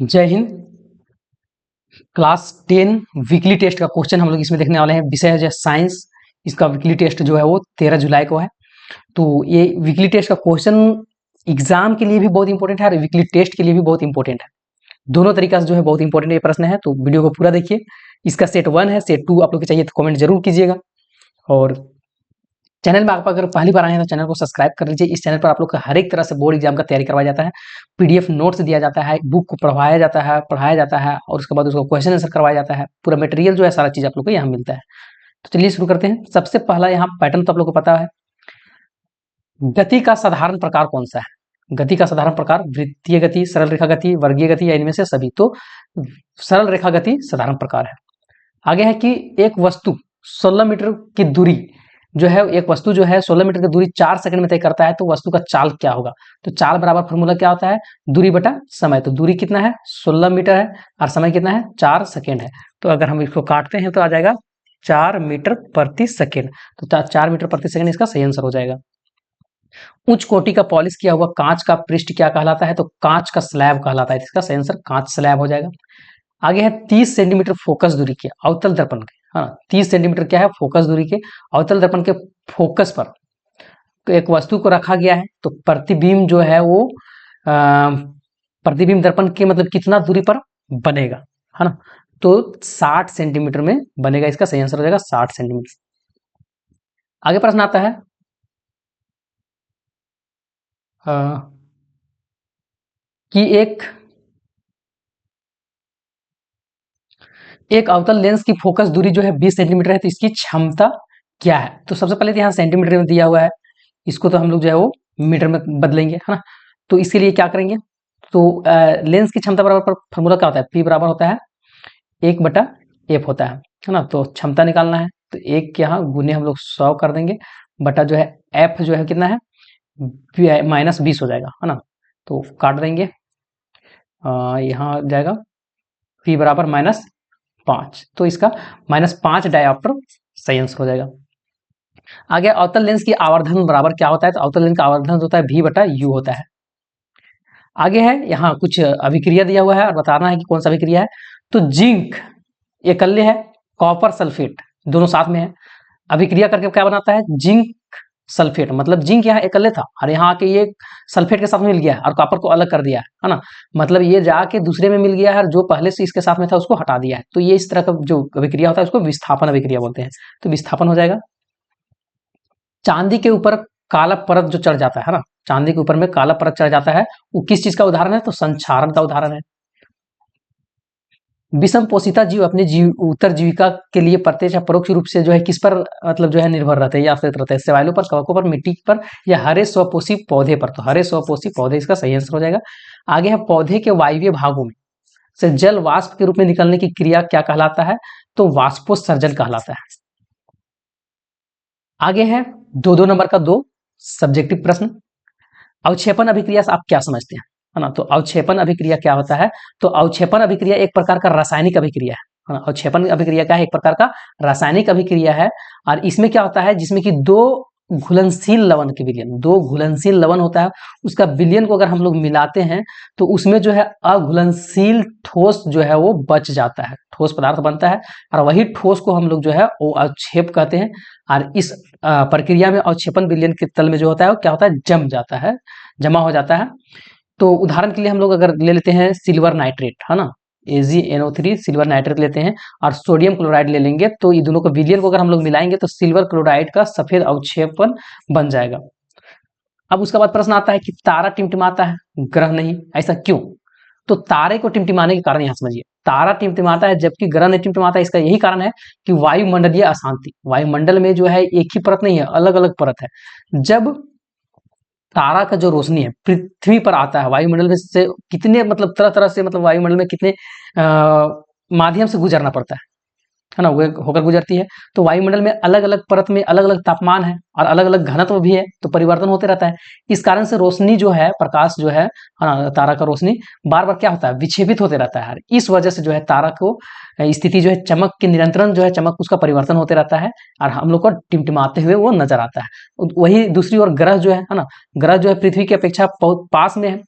जय Hind. Class 10 weekly test का question हम लोग इसमें देखने वाले हैं। विषय है जो साइंस। इसका वीकली टेस्ट जो है वो 13 जुलाई को है। तो ये वीकली टेस्ट का क्वेश्चन एग्जाम के लिए भी बहुत इंपॉर्टेंट है और वीकली टेस्ट के लिए भी बहुत इंपॉर्टेंट है। दोनों तरीका से जो है बहुत इंपॉर्टेंट ये प्रश्न है। तो वीडियो को पूरा देखिए। इसका सेट 1 है, सेट 2 आप लोग को चाहिए तो कमेंट जरूर कीजिएगा। और चैनल में आप अगर पहली बार आए हैं तो चैनल को सब्सक्राइब कर लीजिए। इस चैनल पर आप लोग का हर एक तरह से बोर्ड एग्जाम का तैयारी करवाया जाता है। पीडीएफ नोट्स दिया जाता है, बुक को पढ़ाया जाता है और उसके बाद उसको क्वेश्चन आंसर करवाया जाता है। पूरा मटेरियल जो है सारा चीज आप लोग को यहाँ मिलता है। तो चलिए शुरू करते हैं। सबसे पहला यहाँ पैटर्न तो आप लोग को पता है। गति का साधारण प्रकार कौन सा है? गति का साधारण प्रकार वृत्तीय गति, सरल रेखा गति, वर्गीय गति या इनमें से सभी। तो सरल रेखा गति साधारण प्रकार है। आगे है कि एक वस्तु 16 मीटर की दूरी जो है, एक वस्तु जो है 16 मीटर की दूरी 4 सेकंड में तय करता है, तो वस्तु का चाल क्या होगा? तो चाल बराबर फॉर्मूला क्या होता है? दूरी बटा समय। तो दूरी कितना है? 16 मीटर है और समय कितना है? 4 सेकंड है। तो अगर हम इसको काटते हैं तो आ जाएगा 4 मीटर प्रति सेकंड। तो 4 मीटर प्रति सेकंड इसका सही आंसर हो जाएगा। उच्च कोटि का पॉलिश किया हुआ कांच का पृष्ठ क्या कहलाता है? तो कांच का स्लैब कहलाता है। इसका सही आंसर कांच स्लैब हो जाएगा। आगे है 30 सेंटीमीटर फोकस दूरी के अवतल दर्पण के। हाँ, 30 सेंटीमीटर क्या है? फोकस दूरी के अवतल दर्पण के फोकस पर एक वस्तु को रखा गया है। तो प्रतिबिंब जो है वो प्रतिबिंब दर्पण के मतलब कितना दूरी पर बनेगा, है ना? तो 60 सेंटीमीटर में बनेगा। इसका सही आंसर हो जाएगा 60 सेंटीमीटर। आगे प्रश्न आता है कि एक अवतल लेंस की फोकस दूरी जो है 20 सेंटीमीटर है, तो इसकी क्षमता क्या है? तो सबसे पहले तो यहाँ सेंटीमीटर में दिया हुआ है, इसको तो हम लोग जो है वो मीटर में बदलेंगे, है ना? तो इसके लिए क्या करेंगे? तो लेंस की क्षमता बराबर पर फॉर्मूला क्या होता है? पी बराबर होता है 1/f होता है ना? तो क्षमता निकालना है तो 1 यहाँ गुने हम लोग 100 कर देंगे, बटा जो है एफ जो है कितना है? -20 हो जाएगा, है ना? तो काट देंगे, यहाँ जाएगा पी बराबर -5। तो इसका -5 डायऑप्टर सही आंसर हो जाएगा। आगे अवतल लेंस की आवर्धन बराबर क्या होता है? तो अवतल लेंस का आवर्धन होता है v/u होता है। आगे है यहाँ कुछ अभिक्रिया दिया हुआ है और बताना है कि कौन सा अभिक्रिया है। तो जिंक एकल्य है, कॉपर सल्फेट दोनों साथ में है। अभिक्रिया करके क्या बनाता है? Zinc sulphate. मतलब जिंक यहाँ एकल्य था और यहाँ आके ये सल्फेट के साथ में मिल गया है और कॉपर को अलग कर दिया है ना? मतलब ये जाके दूसरे में मिल गया है और जो पहले से इसके साथ में था उसको हटा दिया है। तो ये इस तरह का जो अभिक्रिया होता है उसको विस्थापन अभिक्रिया बोलते हैं। तो विस्थापन हो जाएगा। चांदी के ऊपर काला परत जो चढ़ जाता है ना, चांदी के ऊपर में काला परत चढ़ जाता है, वो किस चीज का उदाहरण है? तो संक्षारण का उदाहरण है। विषम पोषिता जीव अपने उत्तर जीविका के लिए प्रत्यक्ष या परोक्ष रूप से जो है किस पर मतलब जो है निर्भर रहते हैं या आश्रित रहते हैं? शैवालों पर, कवकों पर, मिट्टी पर या हरे स्वपोषी पौधे पर। तो हरे स्वपोषी पौधे इसका सही आंसर हो जाएगा। आगे है पौधे के वायवीय भागों में से जल वाष्प के रूप में निकलने की क्रिया क्या कहलाता है? तो वाष्पोत्सर्जन कहलाता है। आगे है 2-2 नंबर का 2 सब्जेक्टिव प्रश्न। अवक्षेपण अभिक्रिया से आप क्या समझते हैं, है ना? तो अवक्षेपण अभिक्रिया क्या होता है? तो अवक्षेपण अभिक्रिया एक प्रकार का रासायनिक अभिक्रिया है ना? अवक्षेपण अभिक्रिया क्या है? एक प्रकार का रासायनिक अभिक्रिया है। और इसमें क्या होता है? जिसमें कि दो घुलनशील लवण के विलयन, दो घुलनशील लवण होता है, उसका विलयन को अगर हम लोग मिलाते हैं तो उसमें जो है अघुलनशील ठोस जो है वो बच जाता है, ठोस पदार्थ बनता है और वही ठोस को हम लोग जो है वो अवक्षेप कहते हैं। और इस प्रक्रिया में अवक्षेपण विलयन के तल में जो होता है वो क्या होता है? जम जाता है, जमा हो जाता है। तो उदाहरण के लिए हम लोग अगर ले लेते हैं सिल्वर नाइट्रेट, है ना? AgNO3 सिल्वर नाइट्रेट लेते हैं और सोडियम क्लोराइड ले लेंगे, तो ये दोनों का विलयन को अगर हम लोग मिलाएंगे तो सिल्वर क्लोराइड का सफेद अवक्षेपण बन जाएगा। अब उसके बाद प्रश्न आता है कि तारा टिमटिमाता है, ग्रह नहीं, ऐसा क्यों? तो तारे को टिमटिमाने के कारण यहां समझिए। तारा टिमटिमाता है जबकि ग्रह नहीं टिमटिमाता है। इसका यही कारण है कि वायुमंडलीय अशांति। वायुमंडल में जो है एक ही परत नहीं है, अलग अलग परत है। जब तारा का जो रोशनी है पृथ्वी पर आता है, वायुमंडल में से कितने मतलब तरह तरह से मतलब वायुमंडल में कितने माध्यम से गुजरना पड़ता है ना? वो होकर गुजरती है। तो वायुमंडल में अलग अलग परत में अलग अलग तापमान है और अलग अलग घनत्व भी है, तो परिवर्तन होते रहता है। इस कारण से रोशनी जो है, प्रकाश जो है ना, तारा का रोशनी बार बार क्या होता है? विक्षेपित होते रहता है। इस वजह से जो है तारा को स्थिति जो है चमक की निरंतरण जो है चमक उसका परिवर्तन होते रहता है और हम लोग को टिमटिमाते हुए वो नजर आता है। वही दूसरी ओर ग्रह जो है ना, ग्रह जो है पृथ्वी की अपेक्षा बहुत पास में है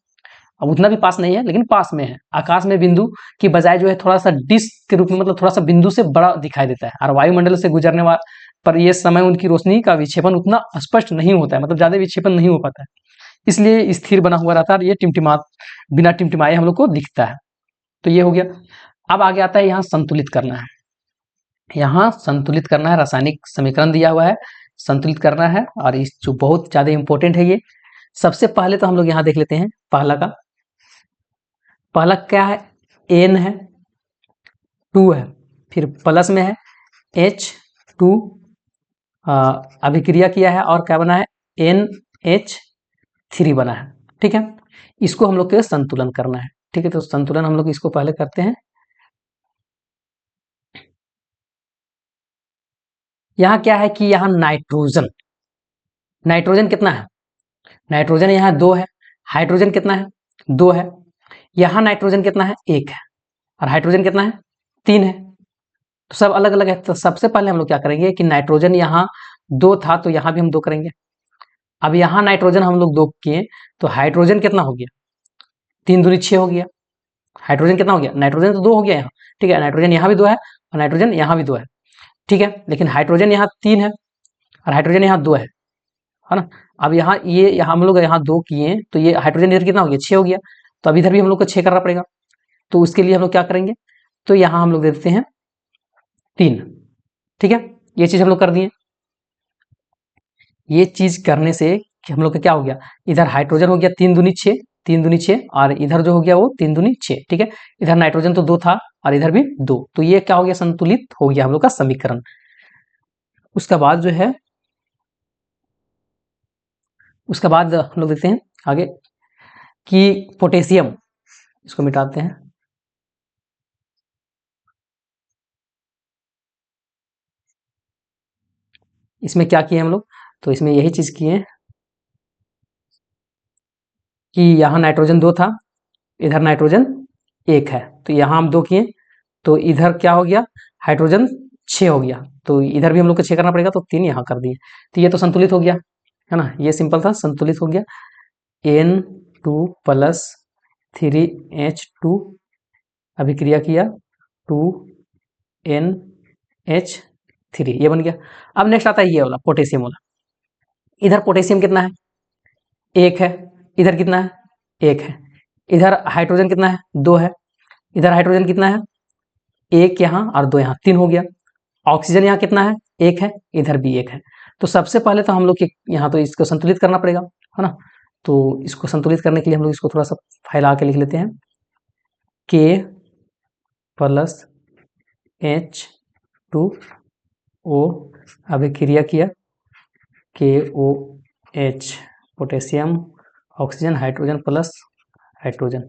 अब उतना भी पास नहीं है लेकिन पास में है। आकाश में बिंदु की बजाय जो है थोड़ा सा डिस्क के रूप में, मतलब थोड़ा सा बिंदु से बड़ा दिखाई देता है, और वायुमंडल से गुजरने वाला पर ये समय उनकी रोशनी का विक्षेपण उतना स्पष्ट नहीं होता है, मतलब ज्यादा विक्षेपण नहीं हो पाता है, इसलिए स्थिर बना हुआ रहता है और ये टिमटिमा बिना टिमटिमाए हम लोग को दिखता है। तो ये हो गया। अब आगे आता है यहाँ संतुलित करना है। यहाँ संतुलित करना है, रासायनिक समीकरण दिया हुआ है, संतुलित करना है, और इस जो बहुत ज्यादा इंपॉर्टेंट है ये। सबसे पहले तो हम लोग यहाँ देख लेते हैं पहला क्या है, एन है, 2 है, फिर प्लस में है H2, अभिक्रिया किया है और क्या बना है, NH3 बना है। ठीक है, इसको हम लोग के संतुलन करना है। ठीक है, तो संतुलन हम लोग इसको पहले करते हैं। यहाँ क्या है कि यहाँ नाइट्रोजन कितना है, नाइट्रोजन यहाँ 2 है, हाइड्रोजन कितना है, 2 है, यहाँ नाइट्रोजन कितना है, 1 है, और हाइड्रोजन कितना है, 3 है। तो सब अलग अलग है। तो सबसे पहले हम लोग क्या करेंगे कि नाइट्रोजन यहाँ 2 था तो यहाँ भी हम 2 करेंगे। अब यहाँ नाइट्रोजन हम लोग 2 किए तो हाइड्रोजन कितना हो गया, 3 दूनी 6 हो गया। हाइड्रोजन कितना हो गया, नाइट्रोजन तो 2 हो गया यहाँ। ठीक है, नाइट्रोजन यहाँ भी 2 है और नाइट्रोजन यहाँ भी 2 है। ठीक है, लेकिन हाइड्रोजन यहाँ 3 है और हाइड्रोजन यहाँ 2 है ना। अब यहाँ ये हम लोग यहाँ 2 किए तो ये हाइड्रोजन इधर कितना हो गया, 6 हो गया। तो अब इधर भी हम लोग को 6 करना पड़ेगा। तो उसके लिए हम लोग क्या करेंगे, तो यहाँ हम लोग दे देते हैं 3। ठीक है, ये चीज हम लोग कर दिए। ये चीज करने से कि हम लोग का क्या हो गया, इधर हाइड्रोजन हो गया 3 दूनी 6, 3 दूनी 6, और इधर जो हो गया वो 3 दूनी 6। ठीक है, इधर नाइट्रोजन तो 2 था और इधर भी 2, तो ये क्या हो गया, संतुलित हो गया हम लोग का समीकरण। उसके बाद जो है, उसके बाद हम लोग देखते हैं आगे कि पोटेशियम, इसको मिटाते हैं। इसमें क्या किए हम लोग, तो इसमें यही चीज किए कि यहाँ नाइट्रोजन 2 था, इधर नाइट्रोजन 1 है, तो यहाँ हम 2 किए तो इधर क्या हो गया, हाइड्रोजन 6 हो गया, तो इधर भी हम लोग को 6 करना पड़ेगा, तो 3 यहाँ कर दिए। तो ये तो संतुलित हो गया है ना, ये सिंपल था, संतुलित हो गया। N2 प्लस 3H2 अभिक्रिया किया 2NH3, ये बन गया। अब नेक्स्ट आता है ये वाला पोटेशियम वाला। इधर पोटेशियम कितना है, 1 है, इधर कितना है, 1 है, इधर हाइड्रोजन कितना है, 2 है, इधर हाइड्रोजन कितना है, 1 यहाँ और 2 यहाँ, 3 हो गया। ऑक्सीजन यहाँ कितना है, 1 है, इधर भी 1 है। तो सबसे पहले तो हम लोग यहाँ तो इसको संतुलित करना पड़ेगा है ना। तो इसको संतुलित करने के लिए हम लोग इसको थोड़ा सा फैला के लिख लेते हैं, K प्लस H2O अभिक्रिया किया KOH, potassium, oxygen, hydrogen plus hydrogen.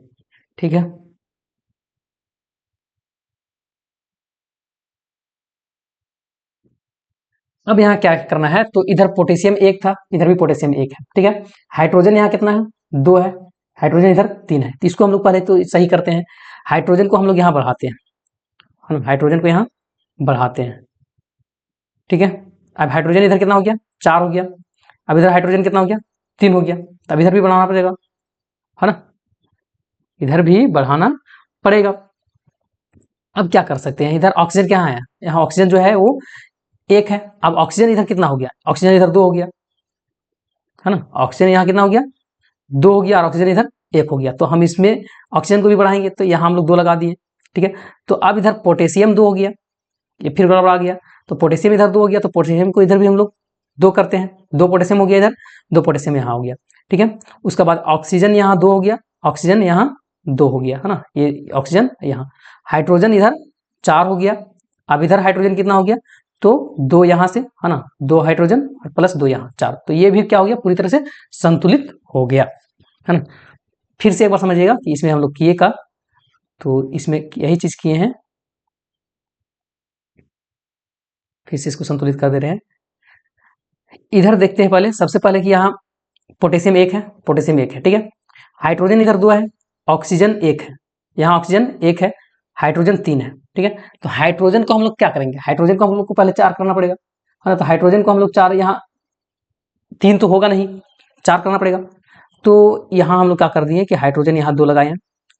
ठीक है, अब यहाँ क्या करना है, तो इधर पोटेशियम 1 था, इधर भी पोटेशियम 1 है। ठीक है, हाइड्रोजन यहाँ कितना है, 2 है, हाइड्रोजन इधर 3 है, तो इसको हम लोग पहले तो सही करते हैं। हाइड्रोजन को हम लोग यहाँ बढ़ाते हैं, हम हाइड्रोजन को यहाँ बढ़ाते हैं। ठीक है, अब हाइड्रोजन इधर कितना हो गया, 4 हो गया, अब इधर हाइड्रोजन कितना हो गया, 3 हो गया, तब इधर भी बढ़ाना पड़ेगा है ना, इधर भी बढ़ाना पड़ेगा। अब क्या कर सकते हैं, इधर ऑक्सीजन क्या है, यहाँ ऑक्सीजन जो है वो 1 है, अब ऑक्सीजन इधर कितना हो गया, ऑक्सीजन इधर 2 हो गया है ना, ऑक्सीजन यहाँ कितना हो गया, 2 हो गया, और ऑक्सीजन इधर 1 हो गया। तो हम इसमें ऑक्सीजन को भी बढ़ाएंगे, तो यहाँ हम लोग 2 लगा दिए। ठीक है, तो अब इधर पोटेशियम 2 हो गया, ये फिर गड़बड़ा गया, तो पोटेशियम इधर 2 हो गया, तो पोटेशियम को इधर भी हम लोग 2 करते हैं, 2 पोटेशियम हो गया इधर, 2 पोटेशियम यहाँ हो गया। ठीक है, उसके बाद ऑक्सीजन यहाँ 2 हो गया, ऑक्सीजन यहाँ 2 हो गया है ना, ये ऑक्सीजन यहाँ, हाइड्रोजन इधर 4 हो गया, अब इधर हाइड्रोजन कितना हो गया, तो 2 यहाँ से है ना, 2 हाइड्रोजन और प्लस 2 यहाँ 4, तो ये भी क्या हो गया, पूरी तरह से संतुलित हो गया है ना। फिर से एक बार समझिएगा कि इसमें हम लोग किए का, तो इसमें यही चीज किए हैं, फिर से इसको संतुलित कर दे रहे हैं। इधर देखते हैं पहले, सबसे पहले कि यहाँ पोटेशियम 1 है, पोटेशियम 1 है। ठीक है, हाइड्रोजन इधर 2 है, ऑक्सीजन 1 है, यहाँ ऑक्सीजन 1 है, हाइड्रोजन 3 है। ठीक है, तो हाइड्रोजन को हम लोग क्या करेंगे, हाइड्रोजन को हम लोग को पहले 4 करना पड़ेगा है ना, तो हाइड्रोजन को हम लोग 4, यहाँ 3 तो होगा नहीं, 4 करना पड़ेगा। तो यहाँ हम लोग क्या कर दिए कि हाइड्रोजन यहाँ 2 लगाए हैं,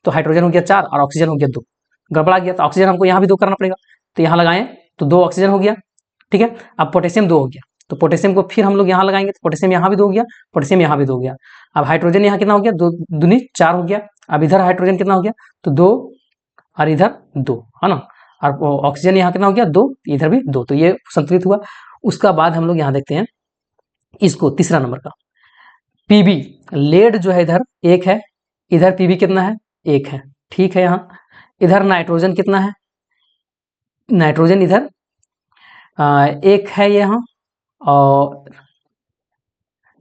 तो हाइड्रोजन हो गया 4 और ऑक्सीजन हो गया 2। गड़बड़ा गया, तो ऑक्सीजन हमको यहाँ भी 2 करना पड़ेगा, तो यहाँ लगाएं तो 2 ऑक्सीजन हो गया, ठीक है। अब पोटेशियम 2 हो गया, तो पोटेशियम को फिर हम लोग यहाँ लगाएंगे, तो पोटेशियम यहाँ भी 2 हो गया, पोटेशियम यहाँ भी 2 हो गया। अब हाइड्रोजन यहाँ कितना हो गया, 2 दूनी 4 हो गया। अब इधर हाइड्रोजन कितना हो गया, तो 2 और इधर 2, है ना। और ऑक्सीजन यहाँ कितना हो गया, 2, इधर भी 2, तो ये संतुलित हुआ। उसका बाद हम लोग यहाँ देखते हैं इसको, तीसरा नंबर का पीबी, लेड जो है इधर 1 है, इधर पीबी कितना है, 1 है, ठीक है। यहाँ इधर नाइट्रोजन कितना है, नाइट्रोजन इधर 1 है यहाँ, और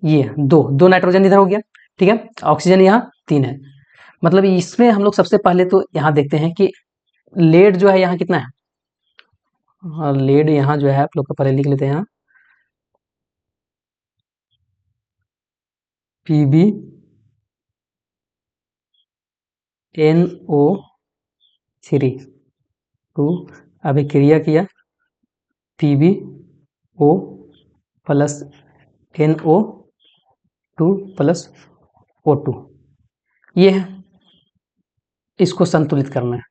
ये 2 नाइट्रोजन इधर हो गया, ठीक है। ऑक्सीजन यहाँ 3 है। मतलब इसमें हम लोग सबसे पहले तो यहाँ देखते हैं कि लेड जो है यहाँ कितना है, लेड यहाँ जो है आप लोग को पहले लिख लेते हैं, पीबी NO3 टू अभिक्रिया किया, PbO plus NO2 plus O2, ये है, इसको संतुलित करना है।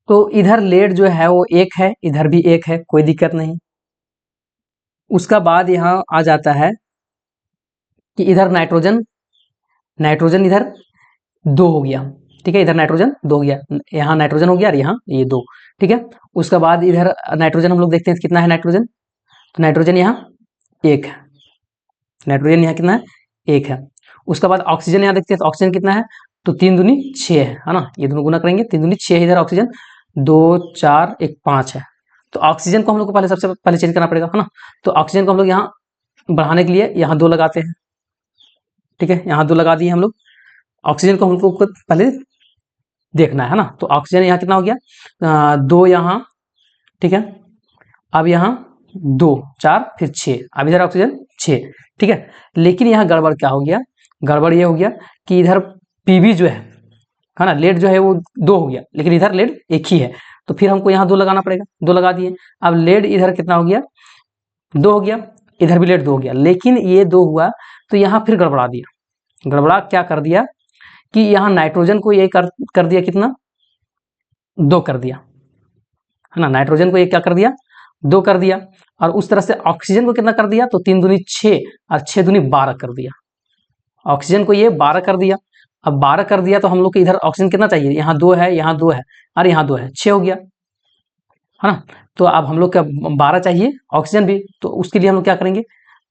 तो इधर लेड जो है वो 1 है, इधर भी 1 है, कोई दिक्कत नहीं। उसका बाद यहाँ आ जाता है कि इधर नाइट्रोजन, नाइट्रोजन इधर 2 हो गया, ठीक है। इधर नाइट्रोजन 2 हो गया, यहाँ नाइट्रोजन हो गया और यहाँ ये 2, ठीक है। उसका बाद इधर नाइट्रोजन हम लोग देखते हैं कितना है नाइट्रोजन, तो नाइट्रोजन यहाँ 1 है, नाइट्रोजन यहाँ कितना है, 1 है। उसका बाद ऑक्सीजन यहाँ देखते हैं, तो ऑक्सीजन कितना है, तो 3 दूनी 6 है ना, ये दोनों गुना करेंगे, 3 दूनी 6 इधर ऑक्सीजन, 2 4 1 5 है। तो ऑक्सीजन को हम लोग को पहले सबसे पहले चेंज करना पड़ेगा, है ना। तो ऑक्सीजन को हम लोग यहाँ बढ़ाने के लिए यहाँ 2 लगाते हैं, ठीक है। यहाँ 2 लगा दिए हम लोग। ऑक्सीजन को हम लोग को पहले देखना है ना, तो ऑक्सीजन यहाँ कितना हो गया, 2 यहाँ, ठीक है। अब यहाँ 2 4 फिर 6, अब इधर ऑक्सीजन 6, ठीक है। लेकिन यहाँ गड़बड़ क्या हो गया, गड़बड़ ये हो गया कि इधर पीबी जो है ना, लेड जो है वो 2 हो गया, लेकिन इधर लेड 1 ही है, तो फिर हमको यहाँ 2 लगाना पड़ेगा, 2 लगा दिए। अब लेड इधर कितना हो गया, 2 हो गया, इधर भी लेड 2 हो गया, लेकिन ये 2 हुआ तो यहाँ फिर गड़बड़ा दिया। गड़बड़ा क्या कर दिया कि यहाँ नाइट्रोजन को ये कर दिया कितना, 2 कर दिया, है ना। नाइट्रोजन को ये क्या कर दिया, 2 कर दिया। और उस तरह से ऑक्सीजन को कितना कर दिया, तो 3 दूनी 6 और 6 दूनी 12 कर दिया। ऑक्सीजन को ये 12 कर दिया। अब 12 कर दिया तो हम लोग को इधर ऑक्सीजन कितना चाहिए, यहाँ 2 है, यहाँ 2 है और यहाँ 2 है, 6 हो गया, है ना। तो अब हम लोग का 12 चाहिए ऑक्सीजन भी, तो उसके लिए हम लोग क्या करेंगे,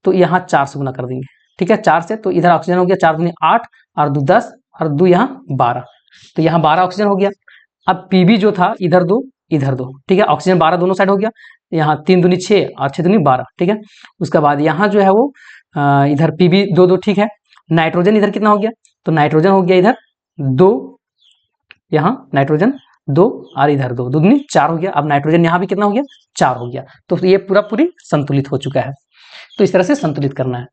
तो यहाँ 4 से गुना कर देंगे, ठीक है। 4 से, तो इधर ऑक्सीजन हो गया 4 दूनी 8 और 2 10 और 2 यहाँ 12, तो यहाँ 12 ऑक्सीजन हो गया। अब पीबी जो था इधर 2 इधर 2, ठीक है। ऑक्सीजन 12 दोनों साइड हो गया, यहाँ 3 दूनी 6 और 6 दूनी 12, ठीक है। उसके बाद यहाँ जो है वो इधर पीबी 2 2, ठीक है। नाइट्रोजन इधर कितना हो गया, तो नाइट्रोजन हो गया इधर 2, यहाँ नाइट्रोजन 2 और इधर 2, 2 दूनी 4 हो गया। अब नाइट्रोजन यहाँ भी कितना हो गया, 4 हो गया, तो ये पूरी संतुलित हो चुका है। तो इस तरह से संतुलित करना है।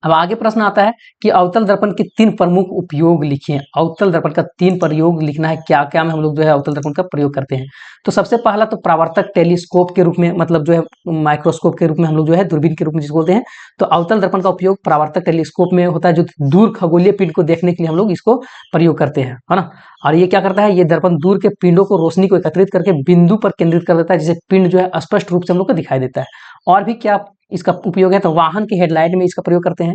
अब आगे प्रश्न आता है कि अवतल दर्पण के 3 प्रमुख उपयोग लिखिए। अवतल दर्पण का 3 प्रयोग लिखना है, क्या क्या में हम लोग जो है अवतल दर्पण का प्रयोग करते हैं। तो सबसे पहला तो परावर्तक टेलीस्कोप के रूप में, मतलब जो है माइक्रोस्कोप के रूप में हम लोग जो है दूरबीन के रूप में जिसको बोलते हैं, तो अवतल दर्पण का उपयोग परावर्तक टेलीस्कोप में होता है, जो दूर खगोलीय पिंड को देखने के लिए हम लोग इसको प्रयोग करते हैं, है ना। और ये क्या करता है, ये दर्पण दूर के पिंडों को, रोशनी को एकत्रित करके बिंदु पर केंद्रित कर देता है, जिससे पिंड जो है स्पष्ट रूप से हम लोग को दिखाई देता है। और भी क्या इसका उपयोग है, तो वाहन के हेडलाइट में इसका प्रयोग करते हैं।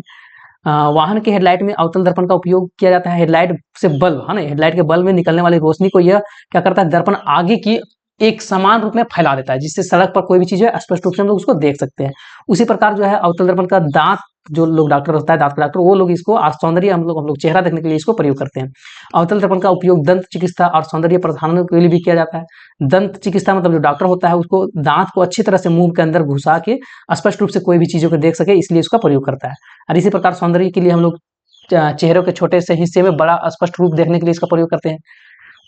वाहन के हेडलाइट में अवतल दर्पण का उपयोग किया जाता है। हेडलाइट से बल्ब, है ना, हेडलाइट के बल्ब में निकलने वाली रोशनी को यह क्या करता है, दर्पण आगे की एक समान रूप में फैला देता है, जिससे सड़क पर कोई भी चीज है स्पष्ट रूप से हम लोग उसको देख सकते हैं। उसी प्रकार जो है अवतल दर्पण का दांत, जो लोग डॉक्टर होता है, दांत का डॉक्टर, वो लोग इसको सौंदर्य हम लोग चेहरा देखने के लिए इसको प्रयोग करते हैं। अवतल दर्पण का उपयोग दंत चिकित्सा और सौंदर्य प्रसाधनों के लिए भी किया जाता है। दंत चिकित्सा मतलब जो डॉक्टर होता है उसको दांत को अच्छी तरह से मुंह के अंदर घुसा के स्पष्ट रूप से कोई भी चीजों को देख सके, इसलिए इसका प्रयोग करता है। और इसी प्रकार सौंदर्य के लिए हम लोग चेहरों के छोटे से हिस्से में बड़ा स्पष्ट रूप देखने के लिए इसका प्रयोग करते हैं।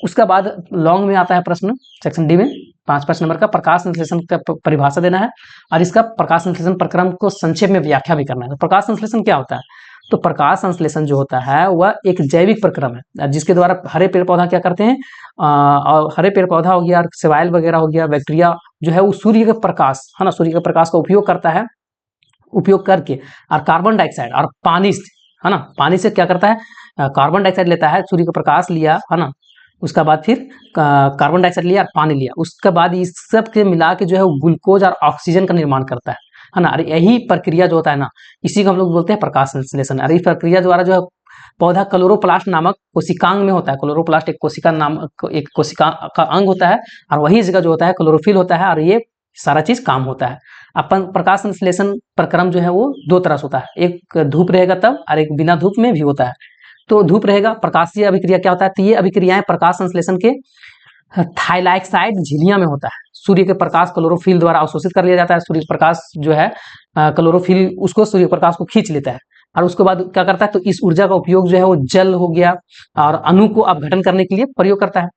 उसका बाद लॉन्ग में आता है प्रश्न, सेक्शन डी में 5 नंबर का, प्रकाश संश्लेषण का परिभाषा देना है और इसका प्रकाश संश्लेषण प्रक्रम को संक्षेप में व्याख्या भी करना है। तो प्रकाश संश्लेषण क्या होता है, तो प्रकाश संश्लेषण जो होता है वह एक जैविक प्रक्रम है, जिसके द्वारा हरे पेड़ पौधा क्या करते हैं, और हरे पेड़ पौधा हो गया, सेवाइल वगैरह हो गया, बैक्टीरिया जो है वो सूर्य का प्रकाश, है ना, सूर्य का प्रकाश का उपयोग करता है उपयोग करके और कार्बन डाइऑक्साइड और पानी से, है ना, पानी से क्या करता है, कार्बन डाइऑक्साइड लेता है, सूर्य का प्रकाश लिया, है ना, उसका बाद फिर कार्बन डाइऑक्साइड लिया और पानी लिया, उसके बाद इस सब के मिला के जो है वो ग्लूकोज और ऑक्सीजन का निर्माण करता है ना। और यही प्रक्रिया जो होता है ना, इसी को हम लोग बोलते हैं प्रकाश संश्लेषण। और इस प्रक्रिया द्वारा जो है पौधा क्लोरोप्लास्ट नामक कोशिकांग में होता है। क्लोरोप्लास्ट एक कोशिका का अंग होता है और वही जगह जो होता है क्लोरोफिल होता है, और ये सारा चीज काम होता है। अपन प्रकाश संश्लेषण प्रक्रम जो है वो दो तरह से होता है, एक धूप रहेगा तब और एक बिना धूप में भी होता है। तो धूप रहेगा, प्रकाशीय अभिक्रिया क्या होता है, तो ये अभिक्रियाएं प्रकाश संश्लेषण के थाइलाक्साइड झिल्लियां में होता है। सूर्य के प्रकाश क्लोरोफिल द्वारा अवशोषित कर लिया जाता है। सूर्य प्रकाश जो है क्लोरोफिल उसको सूर्य प्रकाश को खींच लेता है और उसके बाद क्या करता है, तो इस ऊर्जा का उपयोग जो है वो जल हो गया और अणु को अपघटन करने के लिए प्रयोग करता है,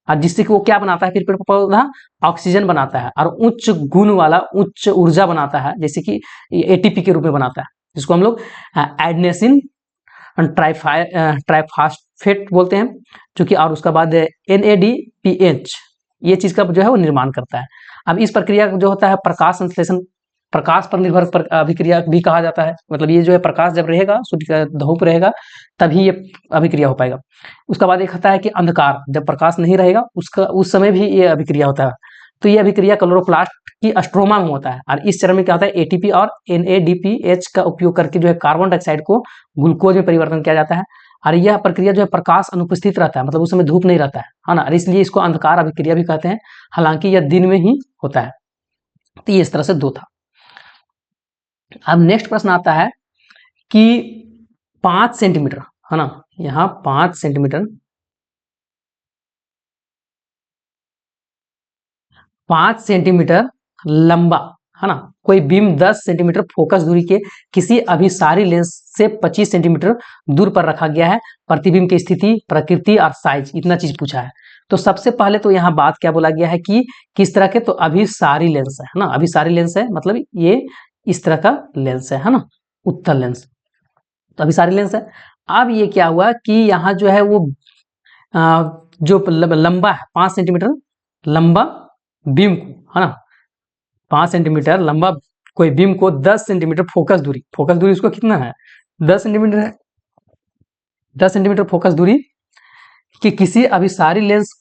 और जिससे कि वो क्या बनाता है, फिर पेड़ पौधा ऑक्सीजन बनाता है और उच्च गुण वाला उच्च ऊर्जा बनाता है, जैसे कि एटीपी के रूप में बनाता है, जिसको हम लोग एडेनोसिन ट्राइफॉस्फेट बोलते हैं, जो कि, और उसका बाद NADPH, ये चीज का जो है वो निर्माण करता है। अब इस प्रक्रिया जो होता है प्रकाश संश्लेषण, प्रकाश पर निर्भर अभिक्रिया भी कहा जाता है। मतलब ये जो है प्रकाश जब रहेगा, सूर्य का धूप रहेगा, तभी ये अभिक्रिया हो पाएगा। उसका बाद एक होता है कि अंधकार, जब प्रकाश नहीं रहेगा उसका उस समय भी ये अभिक्रिया होता है। तो ये अभिक्रिया क्लोरोप्लास्ट की स्ट्रोमा में होता है, और इस चरण में क्या होता है, एटीपी और NADPH का उपयोग करके जो है कार्बन डाइऑक्साइड को ग्लूकोज में परिवर्तन किया जाता है। और यह प्रक्रिया जो है प्रकाश अनुपस्थित रहता है, मतलब उस समय धूप नहीं रहता है ना, और इसलिए इसको अंधकार अभिक्रिया भी कहते हैं, हालांकि यह दिन में ही होता है। तो ये इस तरह से दो था। अब नेक्स्ट प्रश्न आता है कि 5 सेंटीमीटर, है ना, यहाँ 5 सेंटीमीटर, 5 सेंटीमीटर लंबा, है ना, कोई बीम 10 सेंटीमीटर फोकस दूरी के किसी अभिसारी लेंस से 25 सेंटीमीटर दूर पर रखा गया है। प्रतिबिंब की स्थिति, प्रकृति और साइज, इतना चीज पूछा है। तो सबसे पहले तो यहाँ बात क्या बोला गया है कि किस तरह के, तो अभिसारी लेंस है ना, अभिसारी लेंस है, मतलब ये इस तरह का लेंस है ना, उत्तल लेंस, तो अभिसारी लेंस है। अब ये क्या हुआ कि यहाँ जो है वो जो लंबा है 5 सेंटीमीटर लंबा बीम को, है ना, 5 सेंटीमीटर लंबा कोई बीम को 10 सेंटीमीटर फोकस दूरी उसको कितना है, 10 सेंटीमीटर है, 10 सेंटीमीटर फोकस दूरी कि किसी अभिसारी लेंस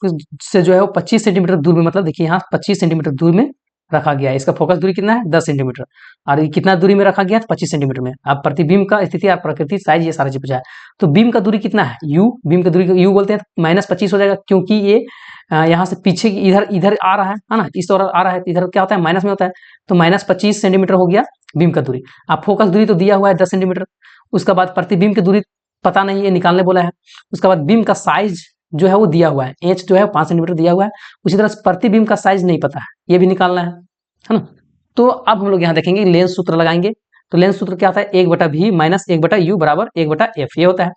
से जो है वो 25 सेंटीमीटर दूर में, मतलब देखिए यहाँ 25 सेंटीमीटर दूर में रखा गया है। इसका फोकस दूरी कितना है, 10 सेंटीमीटर, और ये कितना दूरी में रखा गया है, 25 सेंटीमीटर में। अब प्रतिबिंब का स्थिति और प्रकृति, साइज, ये सारा चीज पूछा है। तो बीम का दूरी कितना है, यू, बीम का दूरी यू बोलते हैं, -25 हो जाएगा, क्योंकि ये यहाँ से पीछे इधर आ रहा है ना, इस ओर आ रहा है, तो इधर क्या होता है, माइनस में होता है, तो -25 सेंटीमीटर हो गया बीम का दूरी। अब फोकस दूरी तो दिया हुआ है 10 सेंटीमीटर, उसका बाद प्रतिबिंब की दूरी पता नहीं है, निकालने बोला है। उसके बाद बीम का साइज जो है वो दिया हुआ है, एच जो है 5 सेंटीमीटर दिया हुआ है। उसी तरह से प्रतिबिंब का साइज नहीं पता है, ये भी निकालना है ना। तो अब हम लोग यहाँ देखेंगे लेंस सूत्र लगाएंगे। तो लेंस सूत्र क्या होता है, 1/v माइनस 1/u बराबर 1/f, ये होता है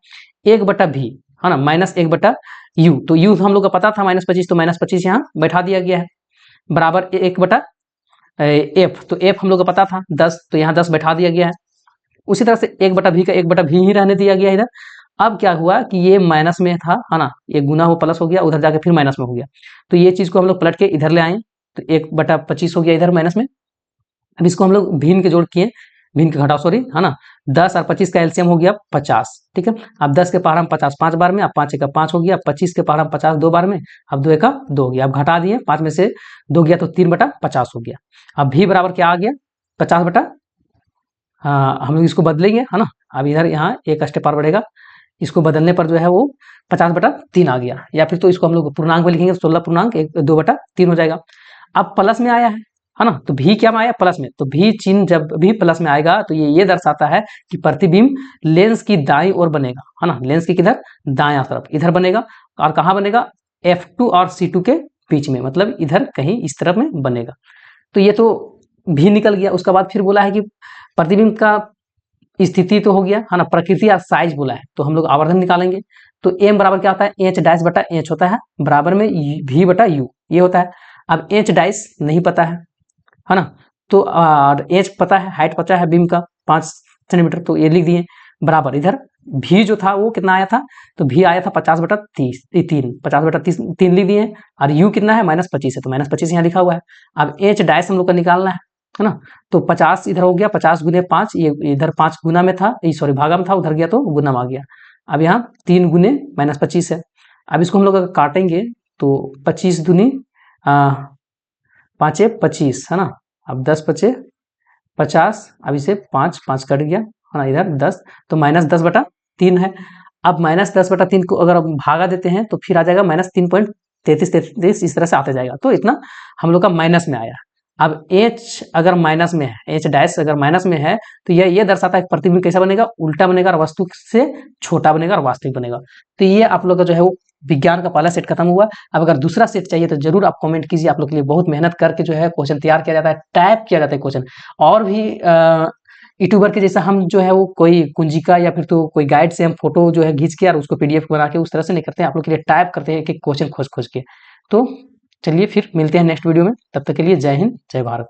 1/v, है ना, माइनस 1/u। तो u हम लोग का पता था -25, तो -25 यहाँ बैठा दिया गया है, बराबर 1/f, तो f हम लोग का पता था 10, तो यहाँ 10 बैठा दिया गया है। उसी तरह से 1/v का 1/v ही रहने दिया गया इधर। अब क्या हुआ कि ये माइनस में था, है ना, ये गुना हो प्लस हो गया, उधर जाके फिर माइनस में हो गया, तो ये चीज को हम लोग पलट के इधर ले आए, तो 1/25 हो गया इधर माइनस में। अब इसको हम लोग भिन्न के जोड़ किए, भिन्न के घटाओ, सॉरी, है ना, 10 और 25 का एलसीएम हो गया 50, ठीक है। अब 10 के पहाड़ हम 50 5 बार में, अब 5 का 5 हो गया, 25 के पहाड़ हम 50 2 बार में, अब 2 का 2 हो गया। अब घटा दिए, 5 में से 2 गया तो 3/50 हो गया। अब भी बराबर क्या आ गया, 50 हम लोग इसको बदलेंगे, है ना। अब इधर यहाँ एक स्टेप और बढ़ेगा, इसको बदलने पर जो है वो 50/3 आ गया, या फिर तो इसको हम लोग पूर्णांक में लिखेंगे, 16 पूर्णांक 2/3 हो जाएगा। अब प्लस में आया है ना, तो भी क्या में आया, प्लस में, तो भी चिन्ह जब भी प्लस में आएगा तो ये दर्शाता है कि प्रतिबिंब लेंस की दाईं ओर बनेगा, है ना, लेंस की किधर, दायां तरफ, इधर बनेगा। और कहाँ बनेगा, F2 और C2 के बीच में, मतलब इधर कहीं इस तरफ में बनेगा। तो ये तो भी निकल गया। उसके बाद फिर बोला है कि प्रतिबिंब का स्थिति तो हो गया, है ना, प्रकृति और साइज बोला है, तो हम लोग आवर्धन निकालेंगे। तो m बराबर क्या होता है, h' होता है, बराबर में v/u, ये होता है। अब h' नहीं पता है ना, तो h पता है, हाइट पता है बीम का 5 सेंटीमीटर, तो ये लिख दिए, बराबर इधर v जो था वो कितना आया था, तो v आया था 50/3 लिख दिए, और u कितना है, -25 है, तो -25 यहाँ लिखा हुआ है। अब h' हम लोग का निकालना है, है ना। तो 50 इधर हो गया, 50 गुने 5, ये इधर 5 गुना में था, सॉरी भागा में था, उधर गया तो गुना में आ गया। अब यहाँ 3 गुने -25 है। अब इसको हम लोग अगर काटेंगे तो 25 दूनी 5 25 है ना। अब 10 बचे 50, अब इसे 5 5 कट गया है ना, इधर 10, तो -10/3 है। अब -10/3 को अगर हम भागा देते हैं तो फिर आ जाएगा -3.3333, इस तरह से आते जाएगा। तो इतना हम लोग का माइनस में आया। अब एच अगर माइनस में है, एच डैश अगर माइनस में है, तो ये दर्शाता है प्रतिबिंब कैसा बनेगा, उल्टा बनेगा और वस्तु से छोटा बनेगा और वास्तविक बनेगा। तो ये आप लोग का जो है वो विज्ञान का पहला सेट खत्म हुआ। अब अगर दूसरा सेट चाहिए तो जरूर आप कमेंट कीजिए, आप लोग के लिए बहुत मेहनत करके जो है क्वेश्चन तैयार किया जाता है, टाइप किया जाता है क्वेश्चन। और भी यूट्यूबर के जैसा हम जो है वो कोई कुंजिका या फिर तो कोई गाइड से हम फोटो जो है खींच के और उसको पीडीएफ बना के उस तरह से नहीं करते हैं, आप लोग के लिए टाइप करते हैं एक क्वेश्चन खोज खोज के। तो चलिए फिर मिलते हैं नेक्स्ट वीडियो में, तब तक के लिए जय हिंद जय भारत।